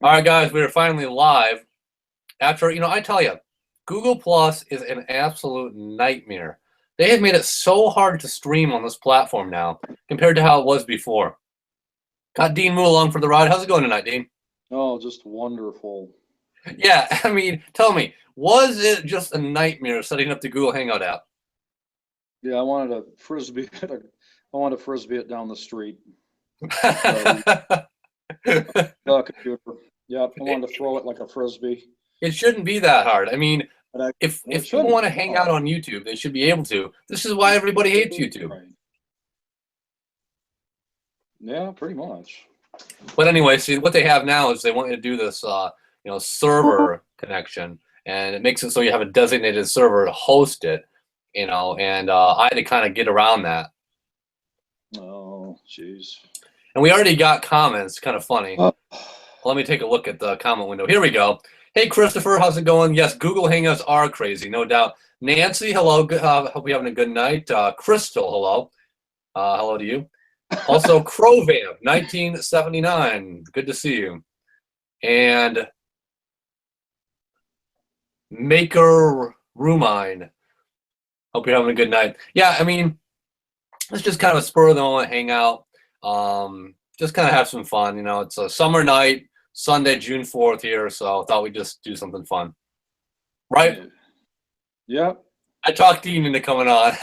All right, guys, we are finally live. After, I tell you, Google Plus is an absolute nightmare. They have made it so hard to stream on this platform now compared to how it was before. Got Dean Moo along for the ride. How's it going tonight, Dean? Oh, just wonderful. Yeah, tell me, was it just a nightmare setting up the Google Hangout app? Yeah, I wanted a frisbee. I wanted to frisbee it down the street. The computer. Yep, I wanted to throw it like a frisbee. It shouldn't be that hard. But If well, it people shouldn't. want to hang out on YouTube, they should be able to. This is why everybody hates YouTube. Right. Yeah, pretty much. But anyway, see what they have now is they want you to do this, server connection, and it makes it so you have a designated server to host it, and I had to kind of get around that. Oh, jeez. And we already got comments, kind of funny. Oh. Let me take a look at the comment window. Here we go. Hey, Christopher, how's it going? Yes, Google Hangouts are crazy, no doubt. Nancy, hello. Hope you're having a good night. Crystal, hello. Hello to you. Also, Crowvamp, 1979. Good to see you. And Maker Rumine. Hope you're having a good night. Yeah, it's just kind of a spur of the moment hangout. Just kind of have some fun. It's a summer night, Sunday, June 4th here, so I thought we'd just do something fun. Right? Yep. I talked Dean into coming on.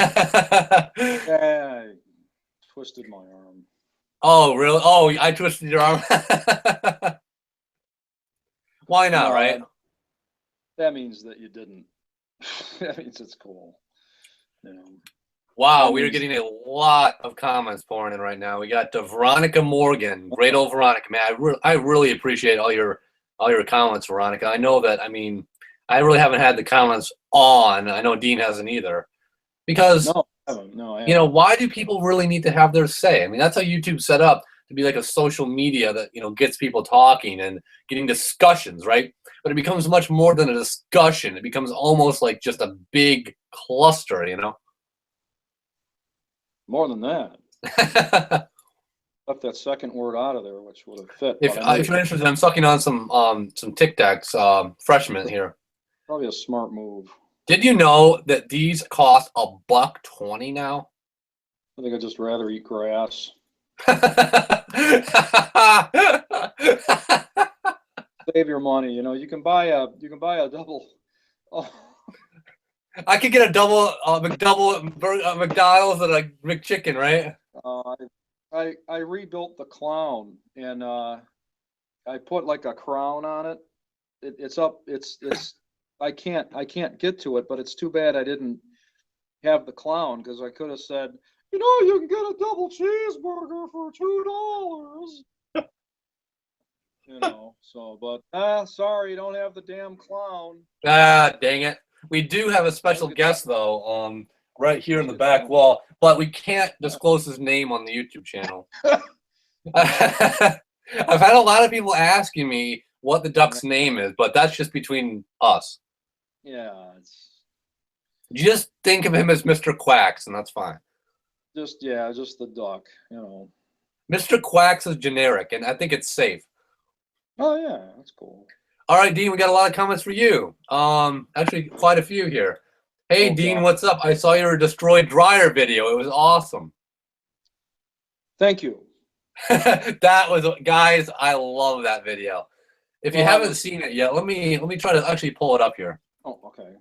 Yeah, I twisted my arm. Oh, really? Oh, I twisted your arm? Why not, No, right? That means that you didn't. That means it's cool. Wow, we are getting a lot of comments pouring in right now. We got Veronica Morgan, great old Veronica, man. I really appreciate all your comments, Veronica. I know that. I really haven't had the comments on. I know Dean hasn't either, because No, I haven't. why do people really need to have their say? That's how YouTube's set up to be like a social media that gets people talking and getting discussions, right? But it becomes much more than a discussion. It becomes almost like just a big cluster, More than that. Left that second word out of there, which would have fit. If you're interested, I'm sucking on some Tic Tacs, freshman here. Probably a smart move. Did you know that these cost $1.20 now? I think I'd just rather eat grass. Save your money. You can buy a double. Oh. I could get a double McDonald's and a McChicken, right? I rebuilt the clown, and I put like a crown on it. It's up. It's. I can't get to it, but it's too bad I didn't have the clown, because I could have said, you can get a double cheeseburger for $2. But sorry, you don't have the damn clown. Ah, dang it. We do have a special guest though, right here in the back wall, but we can't disclose his name on the YouTube channel. I've had a lot of people asking me what the duck's name is, but that's just between us. Yeah, Just think of him as Mr. Quacks, and that's fine. Just the duck, Mr. Quacks is generic, and I think it's safe. Oh yeah, that's cool. All right, Dean, we got a lot of comments for you. Actually, quite a few here. Hey, Dean, God. what's up? I saw your destroyed dryer video. It was awesome. Thank you. That was, guys, I love that video. If you haven't seen it yet, let me try to actually pull it up here. Oh, okay.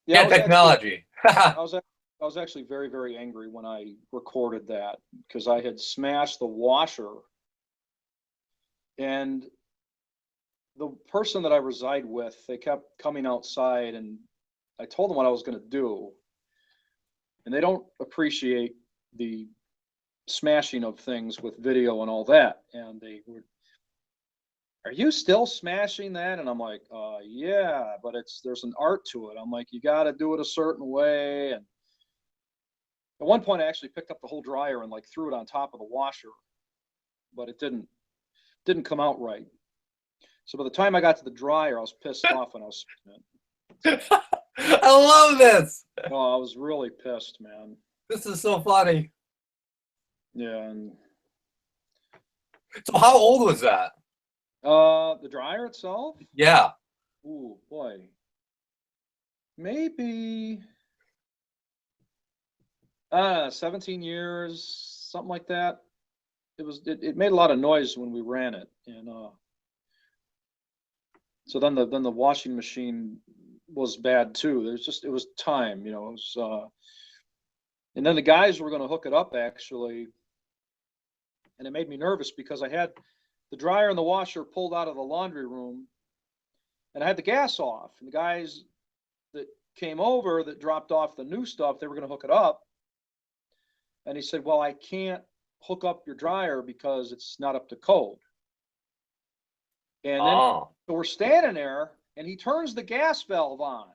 Yeah, technology. I was actually very, very angry when I recorded that, because I had smashed the washer, and the person that I reside with, they kept coming outside, and I told them what I was going to do, and they don't appreciate the smashing of things with video and all that, and they were, are you still smashing that? And I'm like, yeah, but there's an art to it. I'm like, you got to do it a certain way. And at one point I actually picked up the whole dryer and like threw it on top of the washer, but it didn't come out right. So by the time I got to the dryer, I was pissed off, and I was I love this. Oh, I was really pissed, man. This is so funny. Yeah, and So how old was that? The dryer itself? Yeah. Ooh, boy. Maybe 17 years, something like that. It made a lot of noise when we ran it, and so then the washing machine was bad too. It was time, you know. It was, and then the guys were going to hook it up actually, and it made me nervous because I had the dryer and the washer pulled out of the laundry room, and I had the gas off. And the guys that came over that dropped off the new stuff, they were going to hook it up, and he said, "Well, I can't hook up your dryer because it's not up to code." And then Oh. so we're standing there, and he turns the gas valve on.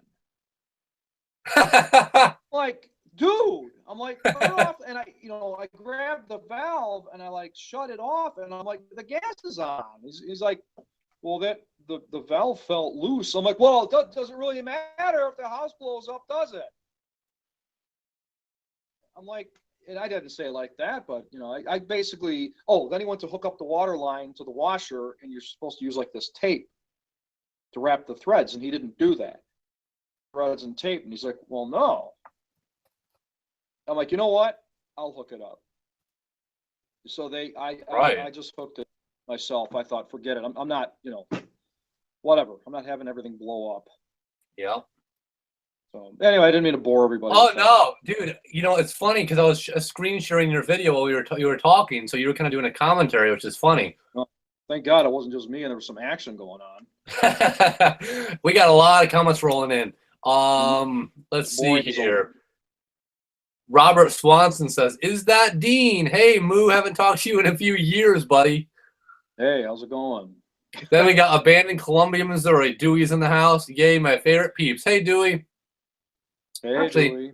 Like, dude, I'm like, turn it off, and I grabbed the valve and I like shut it off, and I'm like, the gas is on. He's like, well, that the valve felt loose. I'm like, well, it doesn't really matter if the house blows up, does it? I'm like, and I didn't say it like that, but I basically, then he went to hook up the water line to the washer, and you're supposed to use like this tape to wrap the threads, and he didn't do that. Threads and tape, and he's like, well, no. I'm like, you know what? I'll hook it up. So I just hooked it myself. I thought, forget it. I'm not, whatever. I'm not having everything blow up. Yeah. So anyway, I didn't mean to bore everybody. Oh no, dude! It's funny because I was screen sharing your video while you were talking, so you were kind of doing a commentary, which is funny. Well, thank God it wasn't just me, and there was some action going on. We got a lot of comments rolling in. Let's see Boy, here. Robert Swanson says, "Is that Dean? Hey, Moo, haven't talked to you in a few years, buddy." Hey, how's it going? Then we got Abandoned Columbia, Missouri. Dewey's in the house. Yay, my favorite peeps. Hey, Dewey. Hey, Actually, Dewey.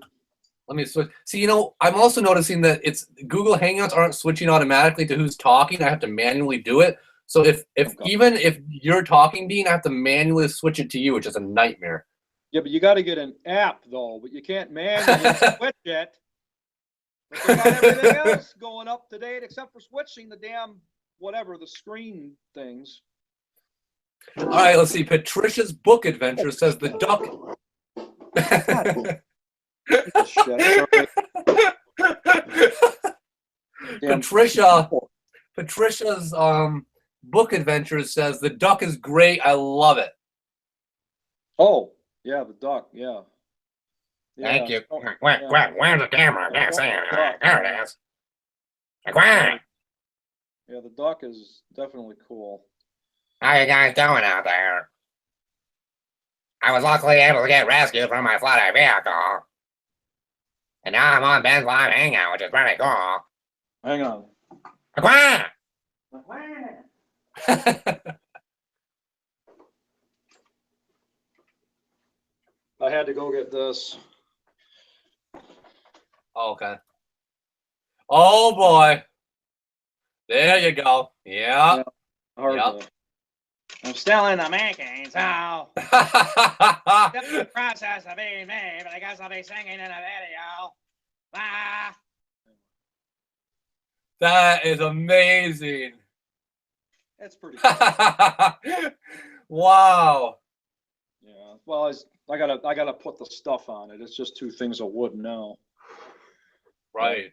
let me switch. See, I'm also noticing that it's Google Hangouts aren't switching automatically to who's talking. I have to manually do it. So even if you're talking, Dean, I have to manually switch it to you, which is a nightmare. Yeah, but you got to get an app though. But you can't manually switch it. But they got everything else going up to date except for switching the damn the screen things. All right, let's see. Patricia's Book Adventure says the duck. Patricia's Book Adventure says the duck is great. I love it. Oh yeah, the duck. Yeah. Thank you. Where's the camera? I can't see it. There it is. Yeah, the duck is definitely cool. How you guys doing out there? I was luckily able to get rescued from my flooded vehicle. And now I'm on Ben's live hangout, which is pretty cool. Hang on. I had to go get this. Okay. Oh boy. There you go. Yeah. Yep. I'm still in the making, so it's the process of being made, but I guess I'll be singing in a video. Ah. That is amazing. It's pretty cool. Wow. Yeah. Well, I gotta put the stuff on it. It's just two things of wood now. Right.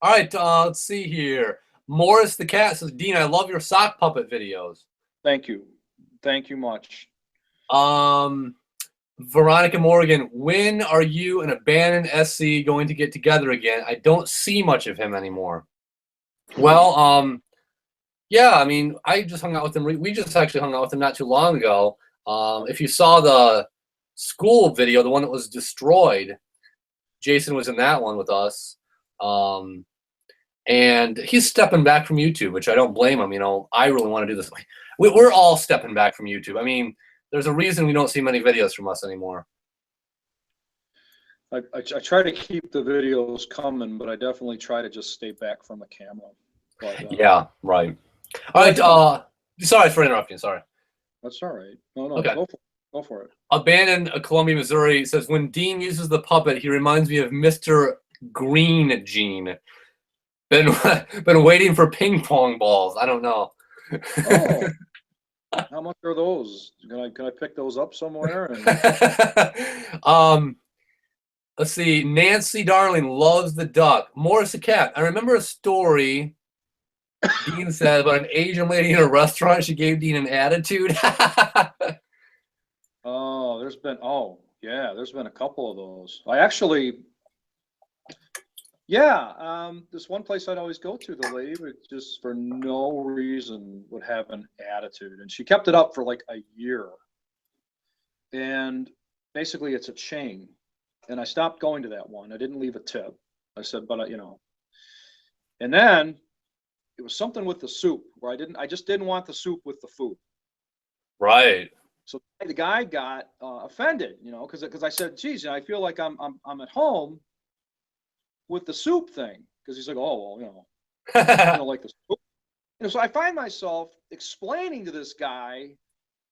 All right. Let's see here. Morris the cat says, Dean, I love your sock puppet videos. Thank you. Thank you much. Veronica Morgan, when are you and Abandoned SC going to get together again? I don't see much of him anymore. Well, yeah, I mean, I just hung out with him. We just actually hung out with him not too long ago. If you saw the school video, the one that was destroyed, Jason was in that one with us. And he's stepping back from YouTube, which I don't blame him. I really want to do this. We're all stepping back from YouTube. I mean, there's a reason we don't see many videos from us anymore. I try to keep the videos coming, but I definitely try to just stay back from the camera. But, yeah, right. All right. Sorry for interrupting. Sorry. That's all right. No, okay. Go for it. Abandoned Columbia, Missouri says, when Dean uses the puppet, he reminds me of Mr. Green Gene. Been been waiting for ping pong balls. I don't know. Oh, how much are those? Can I pick those up somewhere? And Let's see. Nancy Darling loves the duck. Morris the cat. I remember a story Dean said about an Asian lady in a restaurant. She gave Dean an attitude. oh, there's been a couple of those. I actually, yeah, this one place I'd always go to, the lady would just for no reason would have an attitude, and she kept it up for like a year. And basically, it's a chain. And I stopped going to that one. I didn't leave a tip. I said, but and then it was something with the soup where I just didn't want the soup with the food. Right. So the guy got offended, because I said, geez, I feel like I'm at home with the soup thing. Because he's like, oh, well, I don't like the soup. So I find myself explaining to this guy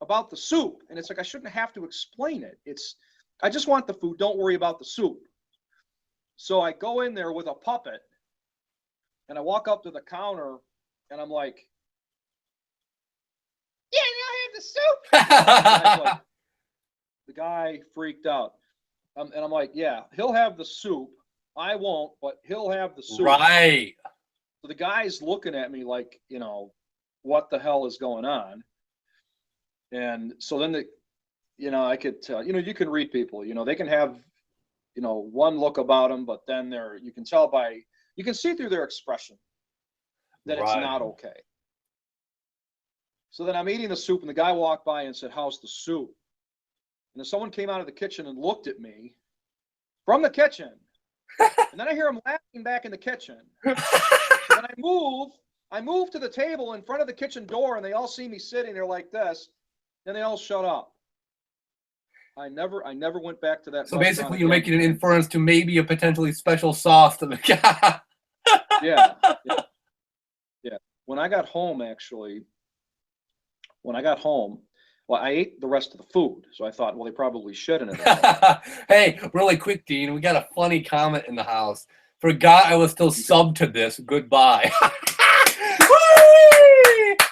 about the soup. And it's like, I shouldn't have to explain it. I just want the food. Don't worry about the soup. So I go in there with a puppet and I walk up to the counter and I'm like, yeah, now I have the soup. Like, the guy freaked out. And I'm like, yeah, he'll have the soup. I won't, but he'll have the soup. Right. So the guy's looking at me like, what the hell is going on? And so then I could tell, you can read people, they can have, one look about them, but then you can see through their expression that it's not okay. So then I'm eating the soup and the guy walked by and said, how's the soup? And then someone came out of the kitchen and looked at me from the kitchen. And then I hear him laughing back in the kitchen. So then I move to the table in front of the kitchen door and they all see me sitting there like this. And they all shut up. I never went back to that. So basically, you're making an inference to maybe a potentially special sauce to the guy. Yeah. When I got home, well, I ate the rest of the food. So I thought, well, they probably shit in it. Hey, really quick, Dean, we got a funny comment in the house. Forgot I was still subbed to this. Goodbye.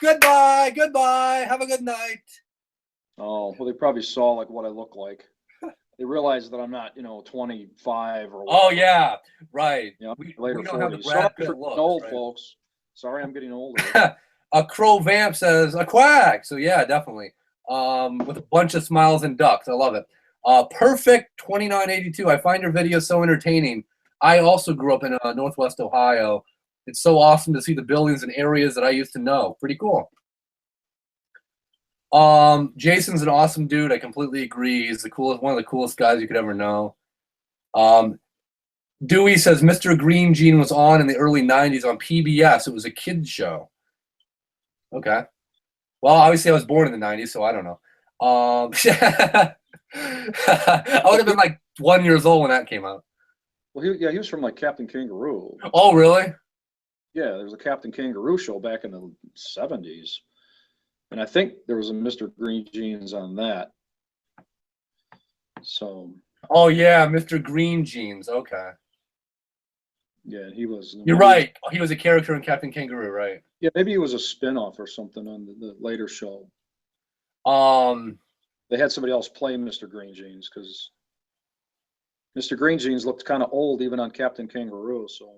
Goodbye. Have a good night. Oh, well, they probably saw like what I look like. They realized that I'm not, 25 or whatever. Oh yeah, right. We don't 40s. have the Brad Pitt look, old, right? folks. Sorry, I'm getting older. A crow vamp says a quack. So yeah, definitely. With a bunch of smiles and ducks. I love it. Perfect 2982. I find your videos so entertaining. I also grew up in Northwest Ohio. It's so awesome to see the buildings and areas that I used to know. Pretty cool. Jason's an awesome dude. I completely agree. He's the coolest, one of the coolest guys you could ever know. Dewey says Mr. Green Gene was on in the early 90s on PBS. It was a kids show. Okay. Well, obviously I was born in the 90s, so I don't know. I would have been like 1 year old when that came out. Well, he was from like Captain Kangaroo. Oh, really? Yeah, there was a Captain Kangaroo show back in the 70s. And I think there was a Mr. Green Jeans on that. So. Oh, yeah, Mr. Green Jeans. Okay. Yeah, he was. You're right. He was a character in Captain Kangaroo, right? Yeah, maybe he was a spin-off or something on the later show. They had somebody else play Mr. Green Jeans because Mr. Green Jeans looked kind of old even on Captain Kangaroo. So.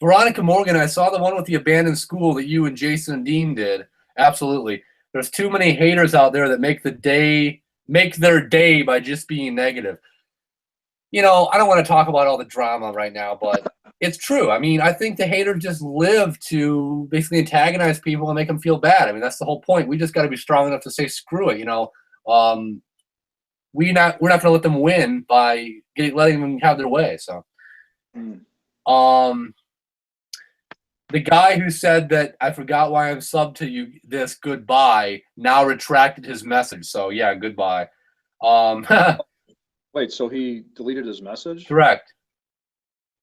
Veronica Morgan, I saw the one with the abandoned school that you and Jason and Dean did. Absolutely. There's too many haters out there that make their day by just being negative. I don't want to talk about all the drama right now, but it's true. I mean, I think the haters just live to basically antagonize people and make them feel bad. I mean, that's the whole point. We just got to be strong enough to say, screw it. We're not going to let them win by letting them have their way. So, the guy who said that I forgot why I'm subbed to you this goodbye now retracted his message. So yeah, goodbye. Wait, so he deleted his message? Correct.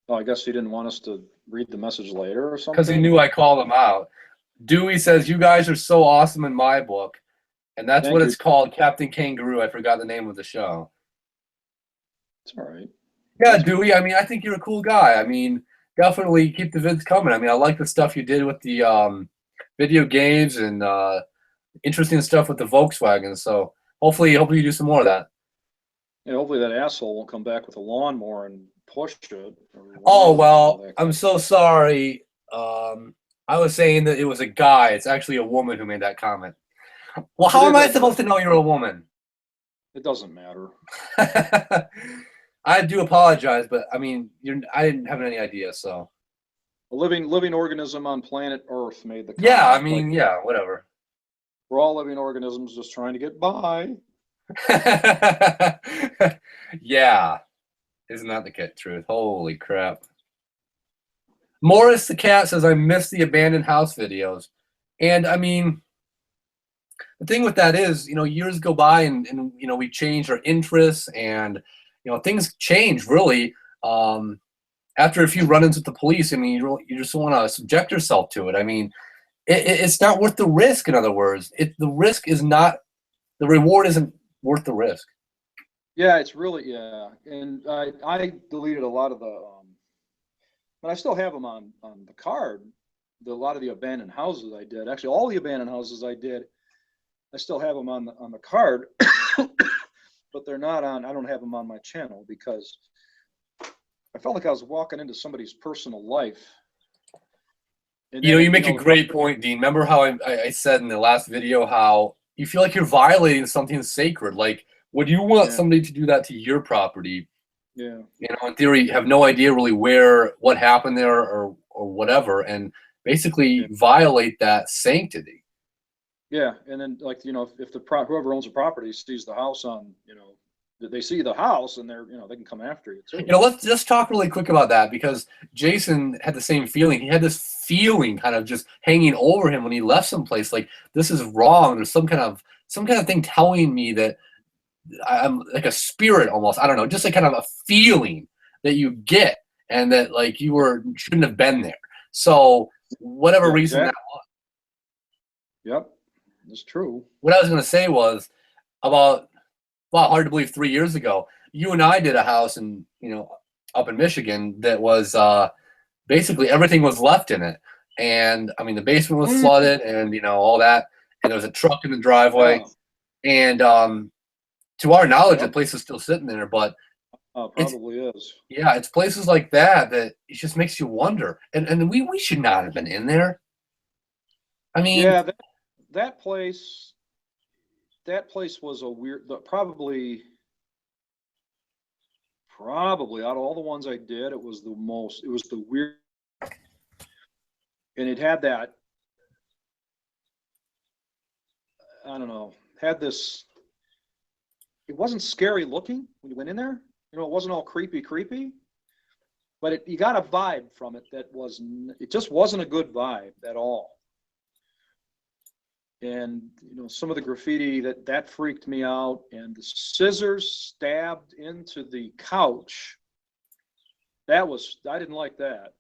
Oh, I guess he didn't want us to read the message later or something? Because he knew I called him out. Dewey says, you guys are so awesome in my book. And that's what it's called, Captain Kangaroo. I forgot the name of the show. It's all right. Yeah, Dewey, I mean, I think you're a cool guy. I mean, definitely keep the vids coming. I mean, I like the stuff you did with the video games and interesting stuff with the Volkswagen. So hopefully you do some more of that. And hopefully that asshole won't come back with a lawnmower and push it. Oh, well, I'm so sorry. I was saying that it was a guy. It's actually a woman who made that comment. Well, how am I supposed to know you're a woman? It doesn't matter. I do apologize, but I mean, I didn't have any idea, so. A living organism on planet Earth made the comment. Yeah, I mean, yeah, whatever. We're all living organisms just trying to get by. Yeah. Isn't that the truth? Holy crap. Morris the cat says, I miss the abandoned house videos. And I mean, the thing with that is, years go by and we change our interests and, things change really. After a few run-ins with the police, I mean, you just want to subject yourself to it. I mean, it's not worth the risk, in other words. The risk is not, the reward isn't worth the risk. Yeah, it's really, yeah. And I deleted a lot of the, but I still have them on the card. A lot of the abandoned houses I did, actually all the abandoned houses I did, I still have them on the card, but they're not on, I don't have them on my channel because I felt like I was walking into somebody's personal life. And you make a great point, Dean. Remember how I said in the last video how you feel like you're violating something sacred. Like, would you want somebody to do that to your property? Yeah. In theory, have no idea really what happened there or whatever, and basically violate that sanctity. Yeah, and then if whoever owns the property sees the house on, they see the house and they can come after you too. Let's just talk really quick about that because Jason had the same feeling. He had this feeling kind of just hanging over him when he left someplace. Like, this is wrong. There's some kind of thing telling me that I'm like a spirit almost. I don't know, just like kind of a feeling that you get, and that like shouldn't have been there. So whatever reason that was. Yep, that's true. What I was going to say was about, well, hard to believe 3 years ago, you and I did a house in, up in Michigan that was basically everything was left in it. And I mean, the basement was flooded and, all that. And there was a truck in the driveway. And to our knowledge, the place is still sitting there, but probably is. Yeah, it's places like that it just makes you wonder. And we should not have been in there. I mean, yeah, that place was a weird, probably out of all the ones I did, it was the weird, and it had that, I don't know, had this, it wasn't scary looking when you went in there. It wasn't all creepy, but you got a vibe from it it just wasn't a good vibe at all. And some of the graffiti that freaked me out, and the scissors stabbed into the couch, I didn't like that.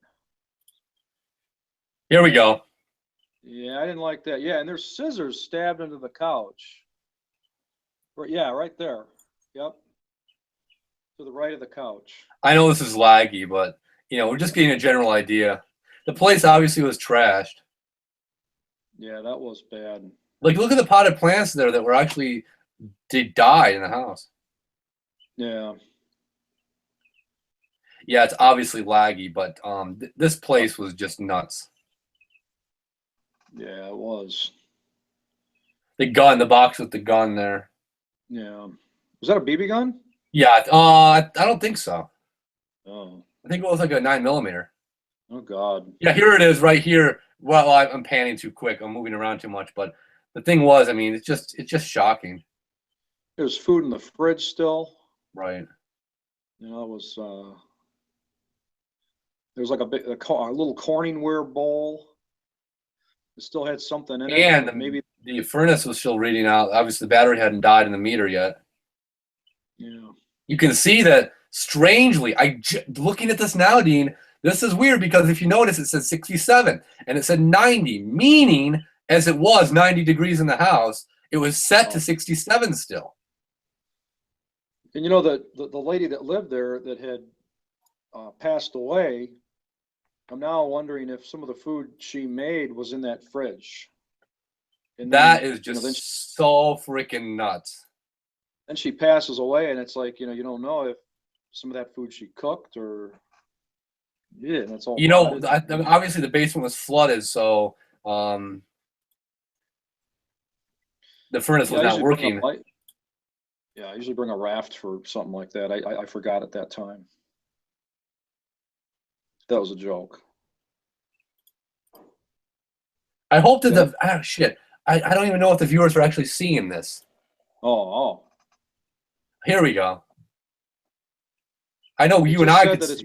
Here we go. Yeah, I didn't like that. Yeah, and there's scissors stabbed into the couch. Yeah, right there. Yep. To the right of the couch. I know this is laggy, but we're just getting a general idea. The place obviously was trashed. Yeah, that was bad. Like, look at the potted plants there that were actually, they died in the house. Yeah. Yeah, it's obviously laggy, but this place was just nuts. Yeah, it was. The box with the gun there. Yeah. Was that a BB gun? Yeah, I don't think so. Oh. I think it was like a 9mm. Oh God. Yeah, here it is right here. Well, I'm panning too quick. I'm moving around too much, but the thing was, I mean, it's just shocking. There's food in the fridge still. Right. It was there was like a little Corningware bowl. It still had something in it. And maybe the furnace was still reading out. Obviously, the battery hadn't died in the meter yet. Yeah. You can see that strangely. Looking at this now, Dean, this is weird because if you notice, it says 67 and it said 90, meaning as it was 90 degrees in the house, it was set to 67 still. And the lady that lived there that had passed away, I'm now wondering if some of the food she made was in that fridge. And That then, is you know, just so freaking nuts. then she passes away, and it's like, you don't know if some of that food she cooked or yeah, and it's all You know, rotted. obviously the basement was flooded, so the furnace Yeah, was I not usually bring working. I usually bring a raft for something like that. I forgot at that time. That was a joke. I hope that Yeah. shit. I don't even know if the viewers are actually seeing this. Oh. Here we go. I know It you and just I said could that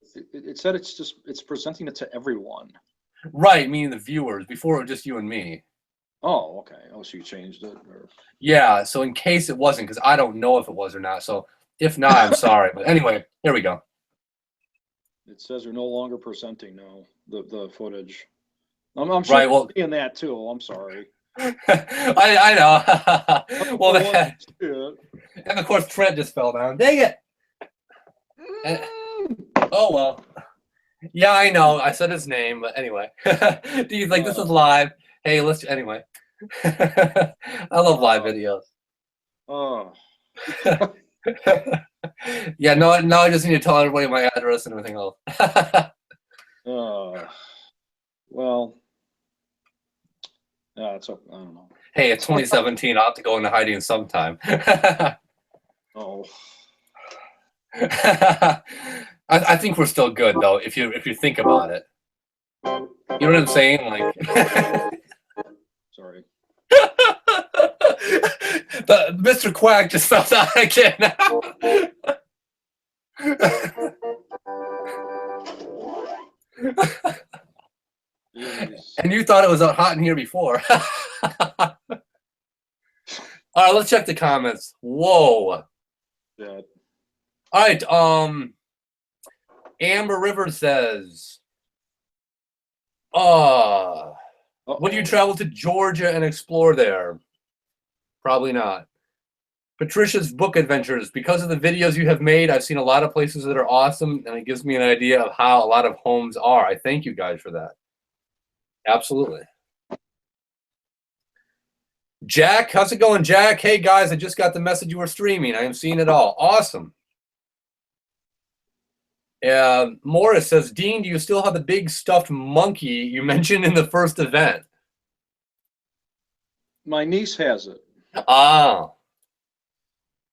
see. it said it's presenting it to everyone. Right, meaning the viewers. Before it was just you and me. Oh, okay. Oh, so you changed it. Or... Yeah, so in case it wasn't, because I don't know if it was or not. So if not, I'm sorry. But anyway, here we go. It says you're no longer presenting now the footage. I'm sure Right, well, you're seeing that too. I'm sorry. I know. Well, I want to see it. and of course Trent just fell down. Dang it! And- oh well. Yeah, I know. I said his name, but anyway. He's like, this is live. Hey, let's anyway. I love live videos. Oh. Yeah, no, I just need to tell everybody my address and everything else. Well, yeah, it's okay. I don't know. Hey, it's 2017. I'll have to go into hiding sometime. Oh. I think we're still good though, if you think about it. You know what I'm saying? Like Sorry. the Mr. Quack just fell down again. And you thought it was hot in here before. All right, let's check the comments. Whoa. Yeah. All right, Amber River says, would you travel to Georgia and explore there? Probably not. Patricia's book adventures. Because of the videos you have made, I've seen a lot of places that are awesome, and it gives me an idea of how a lot of homes are. I thank you guys for that. Absolutely. Jack, how's it going, Jack? Hey, guys, I just got the message you were streaming. I am seeing it all. Awesome. Morris says, Dean, do you still have the big stuffed monkey you mentioned in the first event? My niece has it. Ah.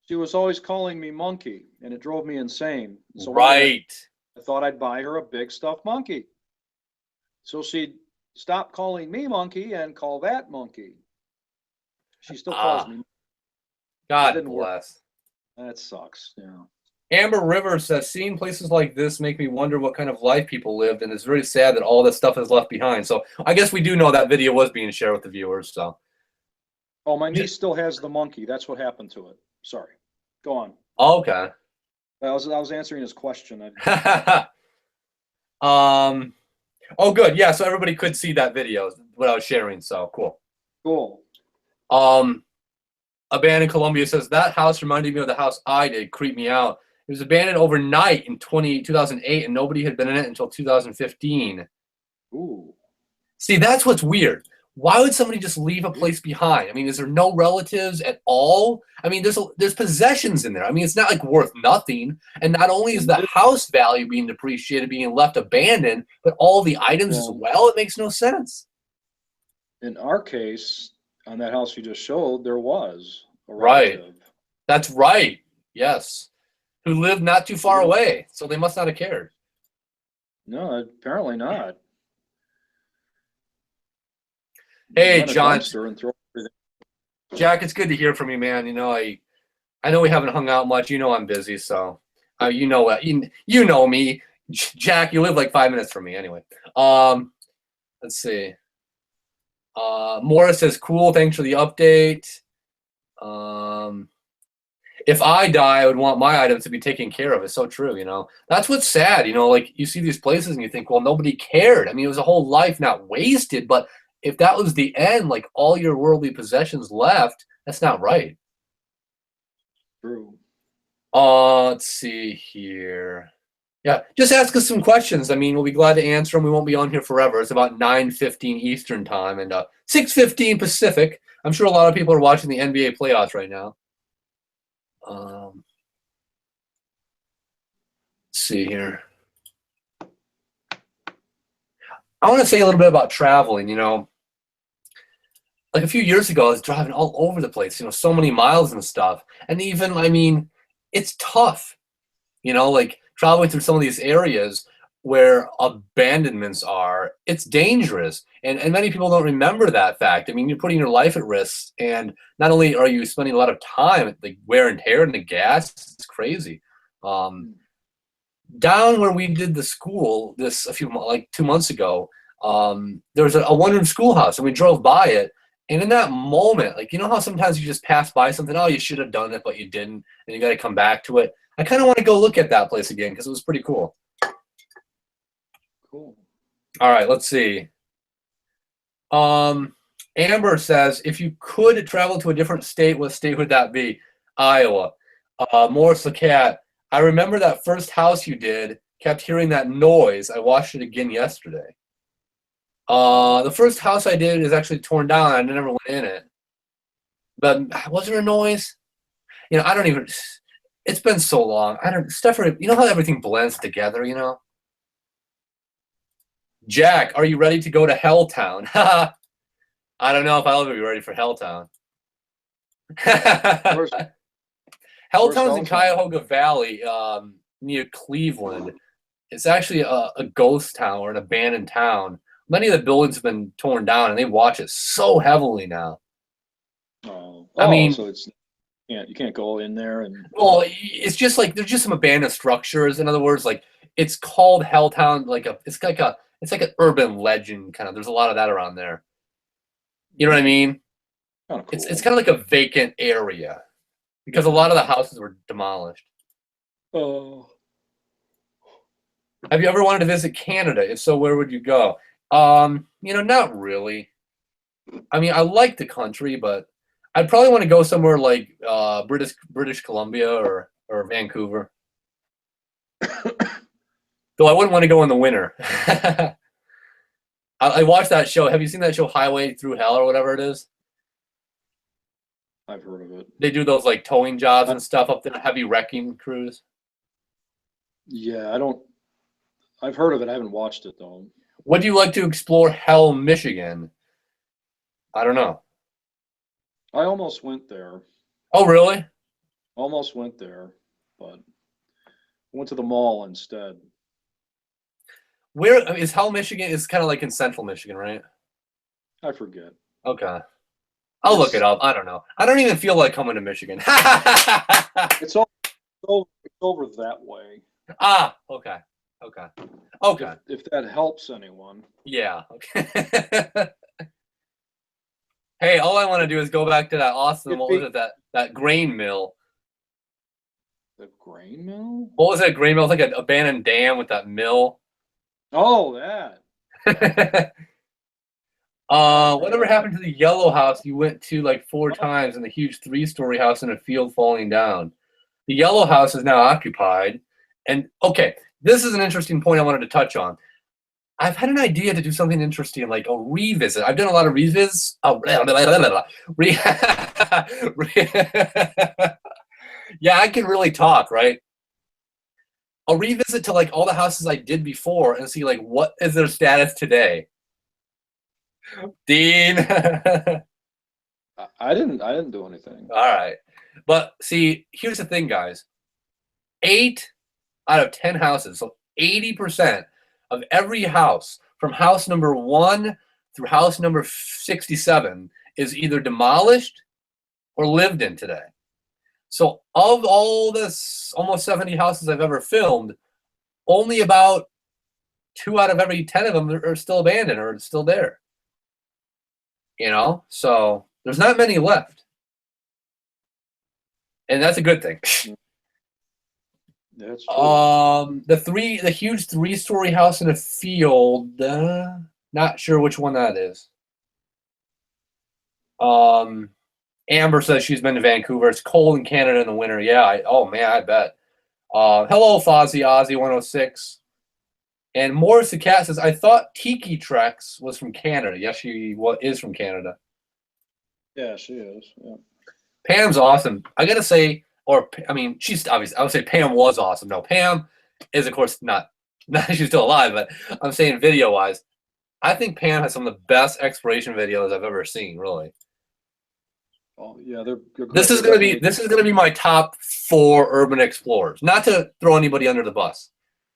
She was always calling me monkey, and it drove me insane. So right. I thought I'd buy her a big stuffed monkey. So she'd stop calling me monkey and call that monkey. She still calls me. God bless. That sucks. Yeah. Amber River says, seeing places like this make me wonder what kind of life people lived, and it's very sad that all this stuff is left behind. So I guess we do know that video was being shared with the viewers. So. Oh, my niece still has the monkey. That's what happened to it. Sorry. Go on. Oh, okay. I was answering his question. Oh, good. Yeah, so everybody could see that video, what I was sharing. So cool. Cool. Abandoned Columbia says, that house reminded me of the house I did. Creep me out. It was abandoned overnight in 2008, and nobody had been in it until 2015. Ooh. See, that's what's weird. Why would somebody just leave a place behind? I mean, is there no relatives at all? I mean, there's possessions in there. I mean, it's not like worth nothing. And not only is the house value being depreciated, being left abandoned, but all the items as well. It makes no sense. In our case, on that house you just showed, there was a relative. Right. That's right. Yes. Who lived not too far away. So they must not have cared. No, apparently not. Hey, John. Jack, it's good to hear from you, man. You know, I know we haven't hung out much. You know I'm busy, so you know what you know me. Jack, you live like 5 minutes from me anyway. Let's see. Morris says, cool, thanks for the update. If I die, I would want my items to be taken care of. It's so true, you know. That's what's sad, you know, like you see these places and you think, well, nobody cared. I mean, it was a whole life not wasted, but if that was the end, like all your worldly possessions left, that's not right. True. Let's see here. Yeah, just ask us some questions. I mean, we'll be glad to answer them. We won't be on here forever. It's about 9:15 Eastern time and 6:15 Pacific. I'm sure a lot of people are watching the NBA playoffs right now. Let's see here. I want to say a little bit about traveling. You know, like a few years ago, I was driving all over the place. You know, so many miles and stuff. And even, I mean, it's tough. You know, like traveling through some of these areas where abandonments are, it's dangerous. And many people don't remember that fact. I mean, you're putting your life at risk. And not only are you spending a lot of time, the wear and tear and the gas, it's crazy. Down where we did the school this like 2 months ago, there was a one-room schoolhouse and we drove by it. And in that moment, like, you know how sometimes you just pass by something, oh, you should have done it, but you didn't, and you got to come back to it. I kind of want to go look at that place again because it was pretty cool. Cool. All right, let's see. Amber says, if you could travel to a different state, what state would that be? Iowa. Morris the cat. I remember that first house you did, kept hearing that noise. I watched it again yesterday. The first house I did is actually torn down. I never went in it. But was there a noise? You know, I don't even, it's been so long. You know how everything blends together, you know? Jack, are you ready to go to Helltown? I don't know if I'll ever be ready for Helltown. Helltown's in Cuyahoga Valley, near Cleveland. It's actually a ghost town or an abandoned town. Many of the buildings have been torn down, and they watch it so heavily now. I mean, so you can't go in there and. Well, it's just like there's just some abandoned structures. In other words, like it's called Helltown. It's like an urban legend kind of. There's a lot of that around there. You know what I mean? Kind of cool. It's kind of like a vacant area because a lot of the houses were demolished. Oh. Have you ever wanted to visit Canada? If so, where would you go? You know, not really. I mean, I like the country, but I'd probably want to go somewhere like British Columbia or Vancouver. Though I wouldn't want to go in the winter. I watched that show. Have you seen that show Highway Through Hell or whatever it is? I've heard of it. They do those like towing jobs and stuff up there, heavy wrecking crews. Yeah, I've heard of it. I haven't watched it though. Would you like to explore Hell, Michigan? I don't know. I almost went there. Oh, really? Almost went there, but went to the mall instead. Where is Hell, Michigan? It's kind of like in central Michigan, right? I forget. Okay. I'll look it up. I don't know. I don't even feel like coming to Michigan. It's over that way. Ah, okay. Okay. If that helps anyone. Yeah. Okay. Hey, all I want to do is go back to that awesome, what was it, that grain mill. The grain mill? What was that grain mill? It's like an abandoned dam with that mill. Oh, that. Whatever happened to the yellow house you went to like 4 times and the huge 3-story house in a field falling down? The yellow house is now occupied. And okay, this is an interesting point I wanted to touch on. I've had an idea to do something interesting, like a revisit. I've done a lot of revisits. Yeah, I can really talk, right? A revisit to like all the houses I did before and see like what is their status today. Dean. I didn't do anything. All right. But see, here's the thing, guys. 8 out of 10 houses, so 80% of every house from house number 1 through house number 67 is either demolished or lived in today. So of all this almost 70 houses I've ever filmed, only about 2 out of every 10 of them are still abandoned or still there. You know, so there's not many left. And that's a good thing. That's true. The huge 3-story house in a field, not sure which one that is. Amber says she's been to Vancouver. It's cold in Canada in the winter. Yeah, oh man, I bet. Hello, Fozzie Ozzy 106. And Morris the Cat says, I thought Tiki Trex was from Canada. Yes, she is from Canada. Yeah, she is. Yeah. Pam's awesome. I gotta say, she's obviously, I would say Pam was awesome. No, Pam is, of course, not she's still alive, but I'm saying video wise, I think Pam has some of the best exploration videos I've ever seen, really. Oh yeah, they're This is gonna be my top 4 urban explorers. Not to throw anybody under the bus,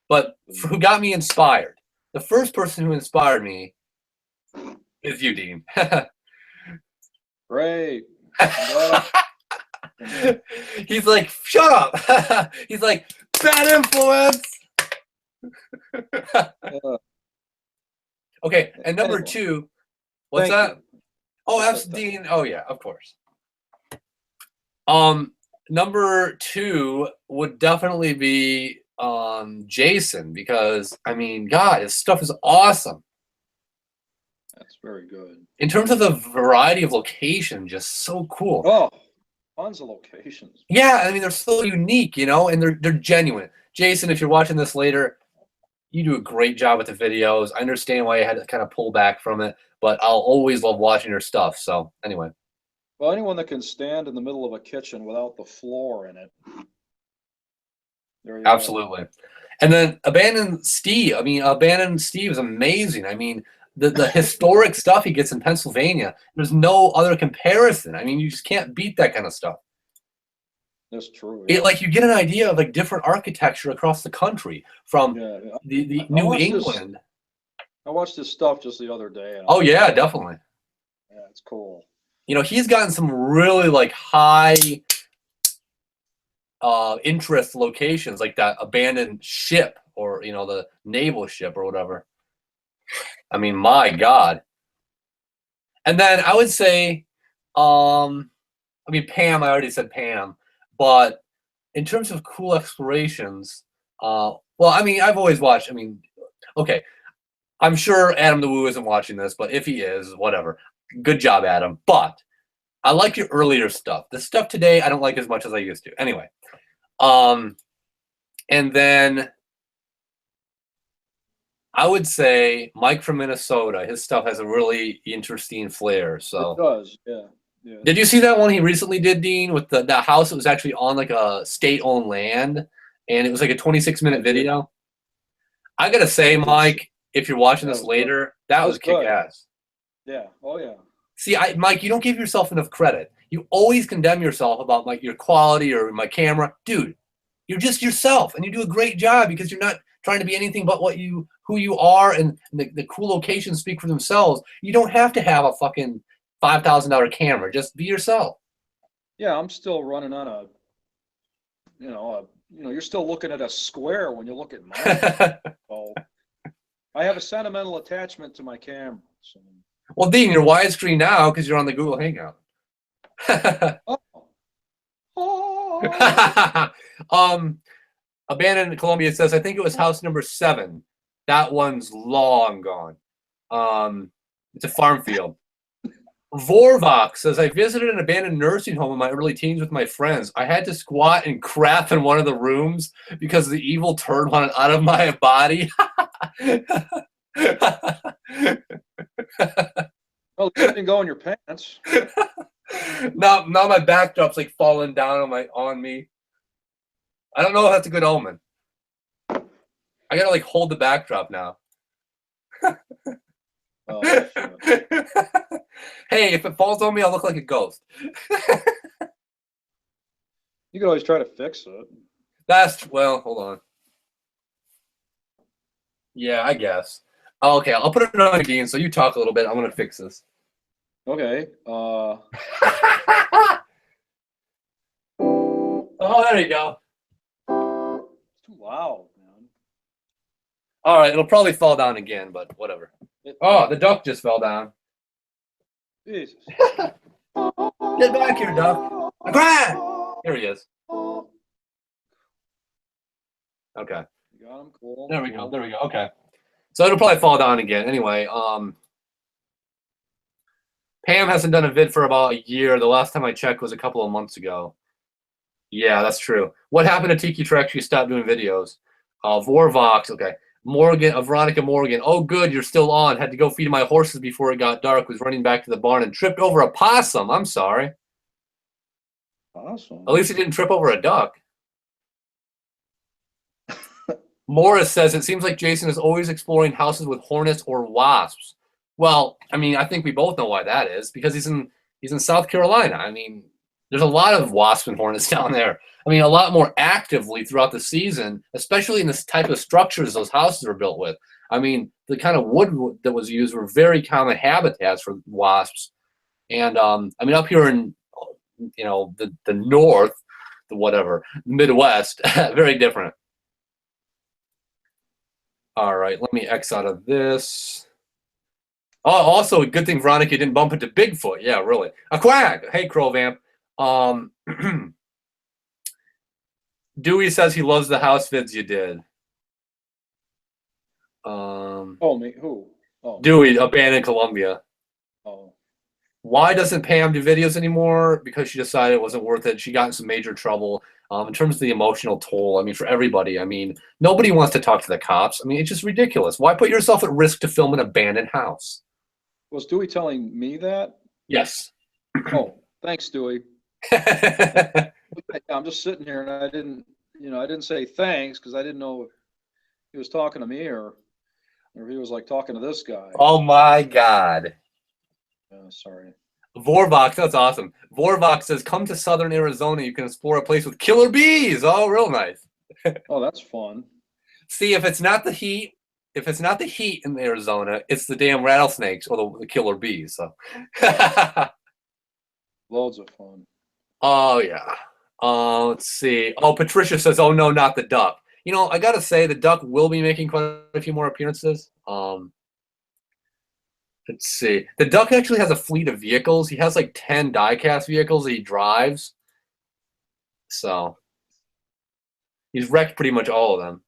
but who got me inspired. The first person who inspired me is you, Dean. Great. He's like, shut up. He's like, bad influence. Okay, and number 2, what's Thank that? Oh, that's Dean. Oh yeah, of course. Number 2 would definitely be Jason, because I mean, God, his stuff is awesome. That's very good. In terms of the variety of location, just so cool. Oh, tons of locations. Yeah, I mean, they're so unique, you know, and they're genuine. Jason, if you're watching this later, you do a great job with the videos. I understand why you had to kind of pull back from it, but I'll always love watching your stuff. So anyway. Well, anyone that can stand in the middle of a kitchen without the floor in it. There you Absolutely. go. And then Abandoned Steve is amazing. I mean, the historic stuff he gets in Pennsylvania, there's no other comparison. I mean, you just can't beat that kind of stuff. That's true. Yeah. Like, you get an idea of like different architecture across the country from the New England. I watched this stuff just the other day. Oh yeah, definitely. Yeah, it's cool. You know, he's gotten some really like high interest locations, like that abandoned ship, or you know, the naval ship or whatever. I mean, my God. And then I would say, Pam, I already said Pam, but in terms of cool explorations, well, I mean, I've always watched, okay, I'm sure Adam the Woo isn't watching this, but if he is, whatever. Good job, Adam. But I like your earlier stuff. The stuff today, I don't like as much as I used to. Anyway. And then I would say Mike from Minnesota. His stuff has a really interesting flair. So it does, yeah. Yeah. Did you see that one he recently did, Dean, with the house that was actually on like a state-owned land, and it was like a 26-minute video? I gotta say, Mike, if you're watching this later, that was kick-ass. Yeah. Oh yeah. See, Mike, you don't give yourself enough credit. You always condemn yourself about like your quality or my camera. Dude, you're just yourself, and you do a great job because you're not trying to be anything but who you are, and the cool locations speak for themselves. You don't have to have a fucking $5,000 camera. Just be yourself. Yeah, I'm still running on you're still looking at a square when you look at mine. So I have a sentimental attachment to my camera. So. Well, Dean, you're widescreen now because you're on the Google Hangout. Abandoned in Columbia says, I think it was house number 7. That one's long gone. It's a farm field. Vorvox says, I visited an abandoned nursing home in my early teens with my friends. I had to squat and crap in one of the rooms because the evil turd wanted out of my body. Well, you didn't go in your pants. Now my backdrop's like falling down on me. I don't know if that's a good omen. I gotta like hold the backdrop now. Oh, hey, if it falls on me, I'll look like a ghost. You can always try to fix it. Well, hold on. Yeah, I guess. Okay, I'll put it on Dean, so you talk a little bit. I'm gonna fix this. Okay. Oh, there you go. It's too loud, man. All right, it'll probably fall down again, but whatever. Oh, the duck just fell down. Jesus. Get back here, duck. Grab! Here he is. Okay. You got him? Cool. There we go. There we go. Okay. So it'll probably fall down again. Anyway, Pam hasn't done a vid for about a year. The last time I checked was a couple of months ago. Yeah, that's true. What happened to Tiki Trek? She stopped doing videos. Vorvox, okay. Morgan, Veronica Morgan. Oh, good, you're still on. Had to go feed my horses before it got dark. Was running back to the barn and tripped over a possum. I'm sorry. Awesome. At least he didn't trip over a duck. Morris says it seems like Jason is always exploring houses with hornets or wasps. Well, I mean, I think we both know why that is because he's in South Carolina. I mean, there's a lot of wasps and hornets down there. I mean, a lot more actively throughout the season, especially in this type of structures those houses are built with. I mean, the kind of wood that was used were very common habitats for wasps. And I mean, up here in the north, the whatever Midwest, very different. All right, let me X out of this. Oh, also a good thing Veronica didn't bump into Bigfoot. Yeah, really. A quack. Hey, Crowvamp. Dewey says he loves the house vids you did. Oh, me? Who? Oh. Dewey, Abandoned Columbia. Oh. Why doesn't Pam do videos anymore? Because she decided it wasn't worth it. She got in some major trouble. In terms of the emotional toll, I mean, for everybody, I mean, nobody wants to talk to the cops. I mean, it's just ridiculous. Why put yourself at risk to film an abandoned house? Was Dewey telling me that? Yes. Oh, thanks, Dewey. I'm just sitting here and I didn't say thanks because I didn't know if he was talking to me or he was like talking to this guy. Oh my God. Sorry. Vorvox, that's awesome. Vorvox says, come to southern Arizona. You can explore a place with killer bees. Oh, real nice. Oh, that's fun. See, if it's not the heat in Arizona, it's the damn rattlesnakes or the killer bees. So. Loads of fun. Oh, yeah. Let's see. Oh, Patricia says, oh, no, not the duck. You know, I got to say, the duck will be making quite a few more appearances. Let's see. The duck actually has a fleet of vehicles. He has like 10 diecast vehicles that he drives. So he's wrecked pretty much all of them.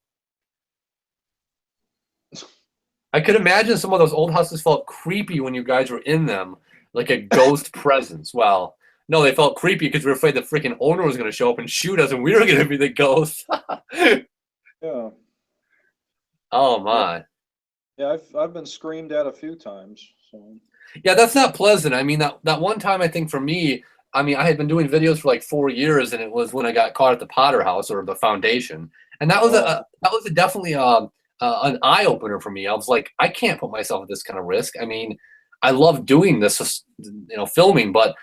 I could imagine some of those old houses felt creepy when you guys were in them, like a ghost presence. Well, no, they felt creepy because we were afraid the freaking owner was going to show up and shoot us and we were going to be the ghost. Yeah. Oh, my. Yeah, I've been screamed at a few times. So. Yeah, that's not pleasant. I mean, that one time, I think for me, I mean, I had been doing videos for like 4 years, and it was when I got caught at the Potter House or the Foundation, and that was definitely an eye opener for me. I was like, I can't put myself at this kind of risk. I mean, I love doing this, filming, but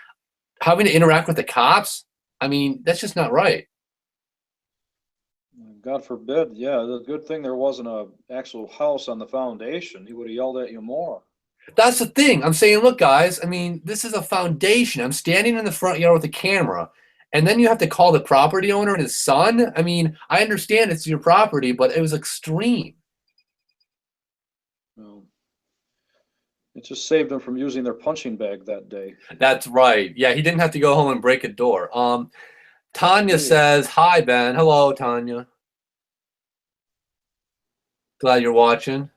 having to interact with the cops, I mean, that's just not right. God forbid. Yeah, the good thing there wasn't a actual house on the Foundation. He would have yelled at you more. That's the thing. I'm saying, look, guys, I mean, this is a foundation. I'm standing in the front yard with a camera, and then you have to call the property owner and his son. I mean, I understand it's your property, but it was extreme. Well, it just saved them from using their punching bag that day. That's right. Yeah, he didn't have to go home and break a door. Tanya says, hi, Ben. Hello, Tanya. Glad you're watching.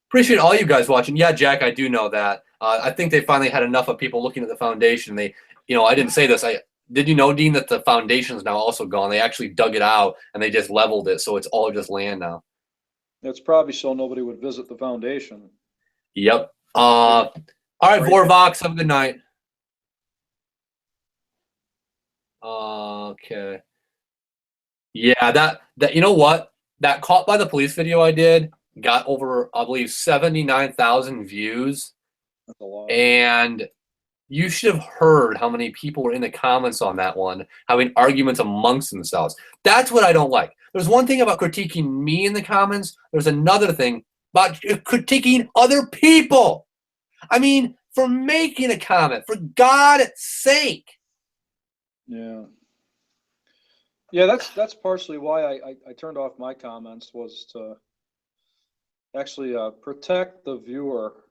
Appreciate all you guys watching. Yeah, Jack, I do know that. I think they finally had enough of people looking at the foundation. I didn't say this. Did you know, Dean, that the foundation is now also gone? They actually dug it out and they just leveled it, so it's all just land now. That's probably so nobody would visit the Foundation. Yep. All right, Vorvox, have a good night. Okay. Yeah, that you know what? That caught by the police video I did got over, I believe, 79,000 views. That's a lot. And you should have heard how many people were in the comments on that one, having arguments amongst themselves. That's what I don't like. There's one thing about critiquing me in the comments. There's another thing about critiquing other people. I mean, for making a comment, for God's sake. Yeah. Yeah, that's partially why I turned off my comments, was to actually protect the viewer.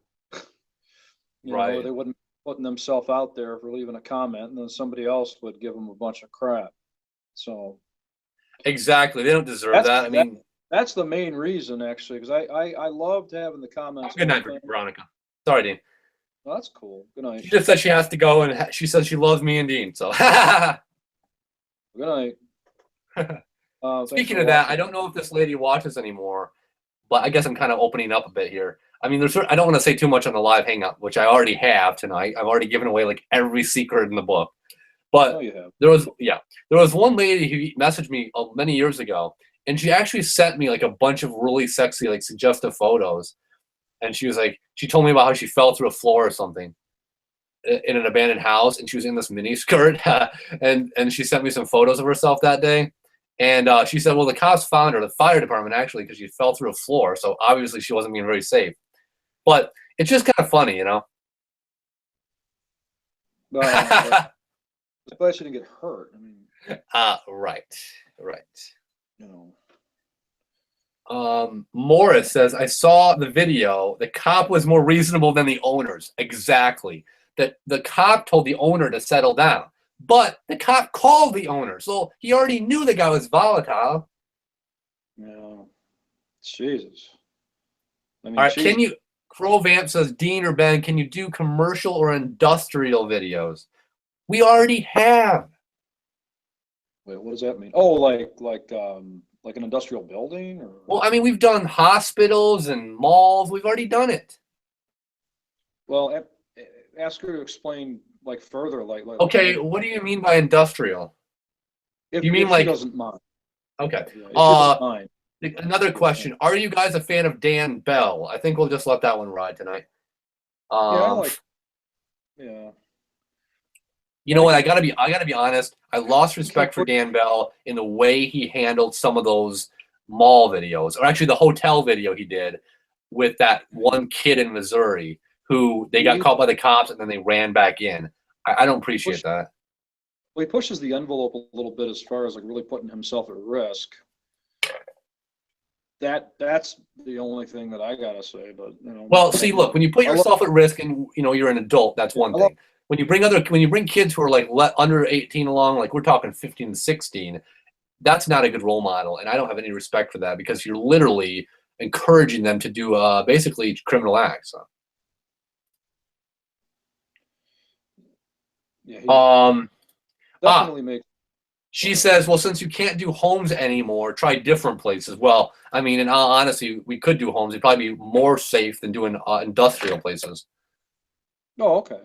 Right. They wouldn't putting themselves out there for leaving a comment, and then somebody else would give them a bunch of crap. So exactly, they don't deserve that. I mean, that's the main reason, actually, because I loved having the comments. Good night, Veronica. Sorry, Dean. Well, that's cool. Good night. She just said she has to go, and she says she loves me and Dean. So Good night. Thanks speaking for of that, watching. I don't know if this lady watches anymore, but I guess I'm kind of opening up a bit here. I mean, I don't want to say too much on the live hangout, which I already have tonight. I've already given away like every secret in the book. But No, you have. there was one lady who messaged me many years ago, and she actually sent me like a bunch of really sexy, like suggestive photos. And she was like, she told me about how she fell through a floor or something in an abandoned house, and she was in this mini skirt, and she sent me some photos of herself that day. And she said, well, the cops found her, the fire department actually, because she fell through a floor. So obviously she wasn't being very safe. But it's just kind of funny, you know? But I'm glad she didn't get hurt. I mean, Right. you know. Morris says, I saw the video. The cop was more reasonable than the owners. Exactly. That the cop told the owner to settle down. But the cop called the owner, so he already knew the guy was volatile. Yeah. Jesus. I mean, All right, Jesus. can you? Crow Vamp says, Dean or Ben, can you do commercial or industrial videos? We already have. Wait, what does that mean? Oh, like an industrial building, or? Well, I mean, we've done hospitals and malls. We've already done it. Well, ask her to explain like further, like. Okay, what do you mean by industrial? If, you mean if like? she doesn't mind. Okay. Yeah, if she doesn't mind. Another question: are you guys a fan of Dan Bell? I think we'll just let that one ride tonight. Yeah, I like. Yeah. You know what? I gotta be honest. I lost respect for Dan Bell in the way he handled some of those mall videos, or actually the hotel video he did with that one kid in Missouri who they got caught by the cops and then they ran back in. I don't appreciate that. Well, he pushes the envelope a little bit as far as like really putting himself at risk. That's the only thing that I gotta say. But you know. Well, see, look, when you put yourself at risk and you know you're an adult, that's one thing. When you bring kids who are like under 18 along, like we're talking 15 and 16, that's not a good role model, and I don't have any respect for that because you're literally encouraging them to do basically criminal acts. So. Yeah, definitely makes. She says, well, since you can't do homes anymore, try different places. Well, I mean, in all honesty, we could do homes. It'd probably be more safe than doing industrial places. Oh, okay.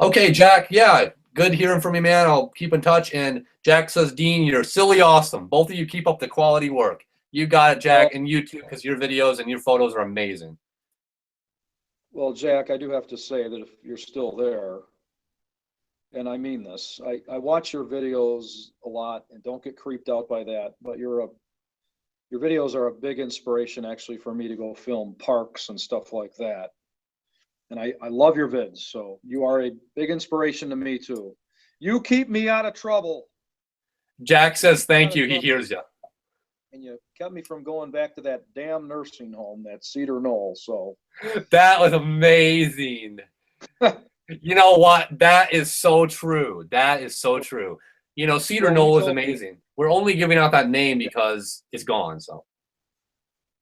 Okay, Jack. Yeah, good hearing from you, man. I'll keep in touch. And Jack says, Dean, you're silly awesome. Both of you keep up the quality work. You got it, Jack, and you too, because your videos and your photos are amazing. Well, Jack, I do have to say that if you're still there, and I mean this, I watch your videos a lot, and don't get creeped out by that, but your videos are a big inspiration actually for me to go film parks and stuff like that. And I love your vids, so you are a big inspiration to me too. You keep me out of trouble. Jack says thank you. He hears you. And you kept me from going back to that damn nursing home, that Cedar Knoll. So that was amazing. You know what? That is so true. That is so true. You know, Cedar Knoll is amazing. We're only giving out that name because it's gone. So,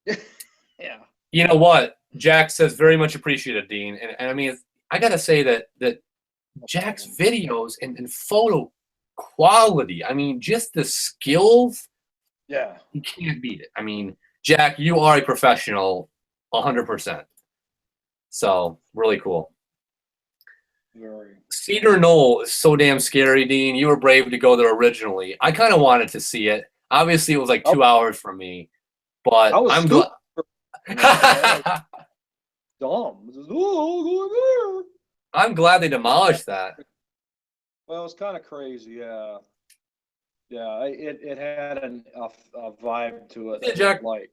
yeah. You know what? Jack says very much appreciated, Dean. And I mean, I gotta say that Jack's videos and photo quality. I mean, just the skills. Yeah. You can't beat it. I mean, Jack, you are a professional, 100%. So really cool. Very. Cedar Knoll is so damn scary, Dean. You were brave to go there originally. I kind of wanted to see it. Obviously, it was like 2 hours from me, but I'm glad. Dumb. Oh, I'm glad they demolished that. Well, it was kind of crazy, yeah. Yeah, it had a vibe to it. Yeah, Jack. Like,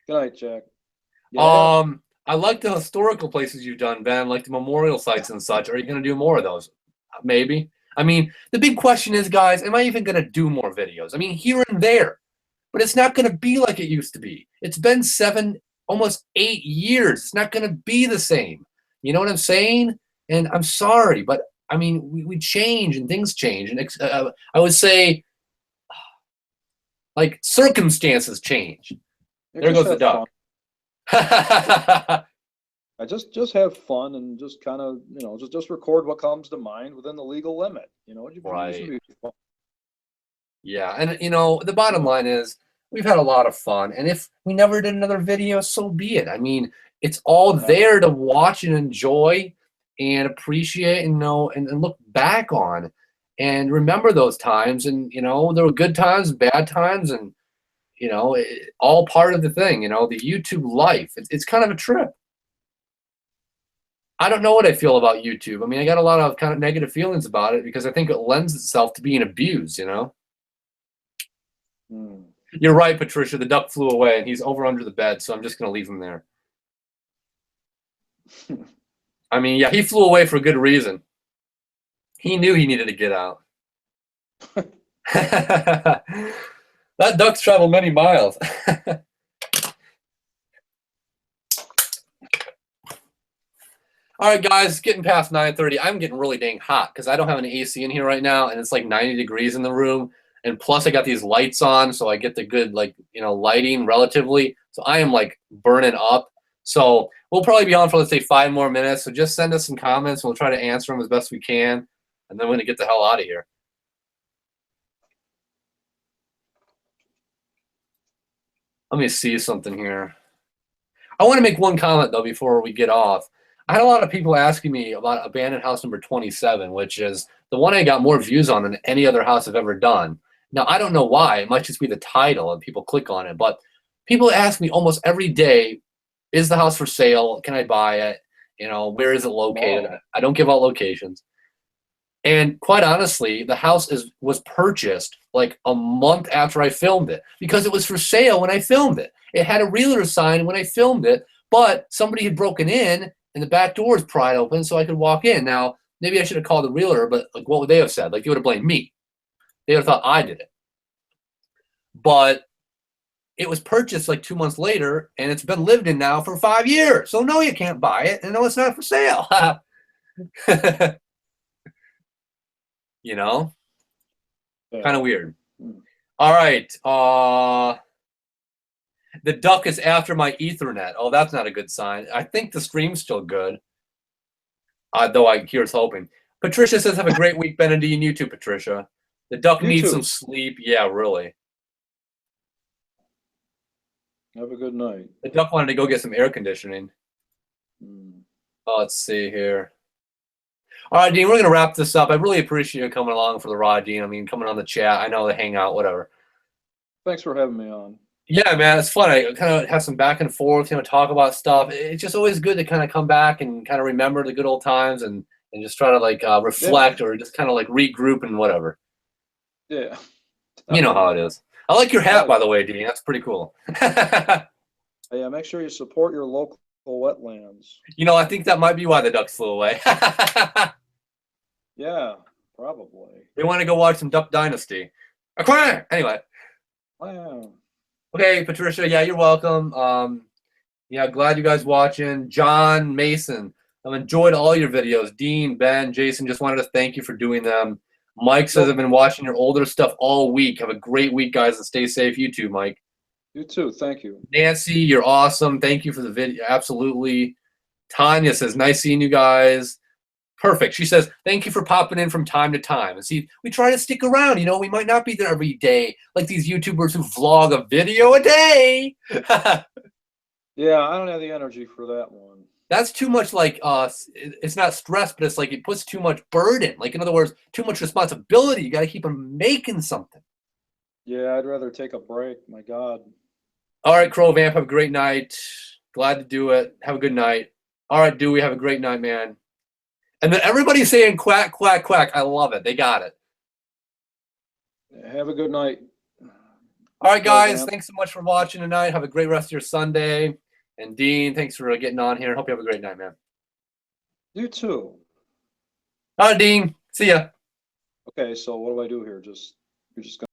good night, Jack. Yeah. I like the historical places you've done, Ben, like the memorial sites and such. Are you going to do more of those? Maybe. I mean, the big question is, guys, am I even going to do more videos? I mean, here and there, but it's not going to be like it used to be. It's been 7, almost 8 years. It's not going to be the same. You know what I'm saying? And I'm sorry, but I mean, we change and things change. And I would say, like, circumstances change. There goes the duck. I just have fun and just kind of, just record what comes to mind within the legal limit. Right. Yeah, and the bottom line is we've had a lot of fun, and if we never did another video, so be it. I mean, it's all there to watch and enjoy and appreciate and know and look back on and remember those times. And there were good times, bad times, and all part of the thing. The YouTube life. It's kind of a trip. I don't know what I feel about YouTube. I mean, I got a lot of kind of negative feelings about it because I think it lends itself to being abused. You're right, Patricia. The duck flew away, and he's over under the bed, so I'm just going to leave him there. I mean, yeah, he flew away for a good reason. He knew he needed to get out. That duck's traveled many miles. All right, guys, getting past 9:30. I'm getting really dang hot because I don't have an AC in here right now, and it's like 90 degrees in the room. And plus, I got these lights on, so I get the good, lighting relatively. So I am, burning up. So we'll probably be on for, let's say, 5 more minutes. So just send us some comments, and we'll try to answer them as best we can. And then we're going to get the hell out of here. Let me see something here. I want to make one comment, though, before we get off. I had a lot of people asking me about abandoned house number 27, which is the one I got more views on than any other house I've ever done. Now, I don't know why. It might just be the title and people click on it. But people ask me almost every day, is the house for sale? Can I buy it? Where is it located? Wow. I don't give out locations. And quite honestly, the house was purchased like a month after I filmed it because it was for sale when I filmed it. It had a realtor sign when I filmed it, but somebody had broken in and the back door was pried open so I could walk in. Now, maybe I should have called the realtor, but what would they have said? They would have blamed me. They would have thought I did it. But it was purchased 2 months later, and it's been lived in now for 5 years. So no, you can't buy it, and no, it's not for sale. Yeah. Kind of weird. All right. The duck is after my Ethernet. Oh, that's not a good sign. I think the stream's still good. Though here's hoping. Patricia says, have a great week, Benedict. You too, Patricia. The duck needs some sleep. Yeah, really. Have a good night. The duck wanted to go get some air conditioning. Oh, let's see here. All right, Dean, we're going to wrap this up. I really appreciate you coming along for the ride, Dean. I mean, coming on the chat. I know the hangout, whatever. Thanks for having me on. Yeah, man, it's fun. I kind of have some back and forth, talk about stuff. It's just always good to kind of come back and kind of remember the good old times and just try to reflect or just kind of regroup and whatever. Yeah. You know how it is. I like your hat, by the way, Dean. That's pretty cool. Yeah, make sure you support your local wetlands. I think that might be why the ducks flew away. Yeah, probably. They want to go watch some Duck Dynasty. Anyway. Wow. Okay, Patricia. Yeah, you're welcome. Yeah, glad you guys watching. John Mason, I've enjoyed all your videos. Dean, Ben, Jason, just wanted to thank you for doing them. Mike says I've been watching your older stuff all week. Have a great week, guys, and stay safe. You too, Mike. You too. Thank you. Nancy, you're awesome. Thank you for the video. Absolutely. Tanya says, nice seeing you guys. Perfect. She says, thank you for popping in from time to time. And see, we try to stick around. We might not be there every day like these YouTubers who vlog a video a day. Yeah, I don't have the energy for that one. That's too much it's not stress, but it's it puts too much burden. In other words, too much responsibility. You got to keep them making something. Yeah, I'd rather take a break. My God. All right, Crow Vamp, have a great night. Glad to do it. Have a good night. All right, Dewey, have a great night, man. And then everybody's saying quack, quack, quack. I love it. They got it. Have a good night. All right, guys. Thanks so much for watching tonight. Have a great rest of your Sunday. And Dean, thanks for getting on here. Hope you have a great night, man. You too. All right, Dean. See ya. Okay, so what do I do here? You're just gonna